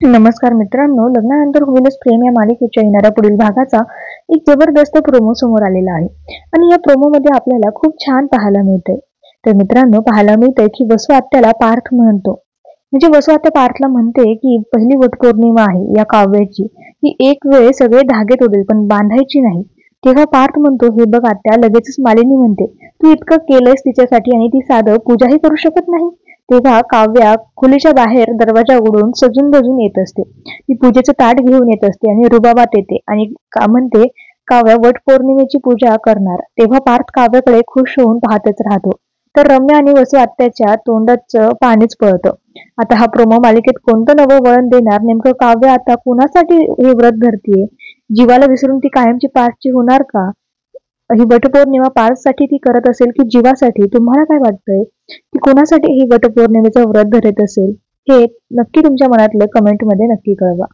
नमस्कार मित्रांनो, लग्नानंतर होईलच प्रेम या मालिकेच्या येणाऱ्या पुढील भागाचा एक जबरदस्त प्रोमो समोर आलेला आहे आणि या प्रोमो मध्ये आपल्याला खूप छान पाहायला मिळतंय. तर मित्रांनो, पाहायला मिळतंय की वसू आत्याला पार्थ म्हणतो. म्हणजे वसू आत्या पार्थला म्हणते की पहिली वटपौर्णिमा आहे या काव्याची, ही एक वेळ सगळे धागे तोडेल पण बांधायची नाही. तेव्हा पार्थ म्हणतो, हे बघ आत्या, लगेचच मालिनी म्हणते, तू इतकं केलंयस तिच्यासाठी आणि ती साधं पूजाही करू शकत नाही. तेव्हा काव्या खोलीच्या बाहेर दरवाजा उघडून सजून धजून येत असते. ती पूजेचं ताट घेऊन येत असते आणि रुबाबात येते आणि म्हणते, काव्या वटपौर्णिमेची पूजा करणार. तेव्हा पार्थ काव्याकडे खुश होऊन पाहतच राहतो. तर रम्या आणि वसू आत्याच्या तोंडाचं पाणीच पळतं. आता हा प्रोमो मालिकेत कोणतं नवं वळण देणार, नेमकं काव्य आता कुणासाठी हे व्रत धरतीये? जीवाला विसरून ती कायमची पार्थची होणार का? ही वटपौर्णिमा पार्थसाठी ती करत असेल की जीवासाठी? तुम्हाला काय वाटतंय की कोणासाठी ही वटपौर्णिमेचं व्रत धरत असेल? हे नक्की तुमच्या मनातलं कमेंटमध्ये नक्की कळवा.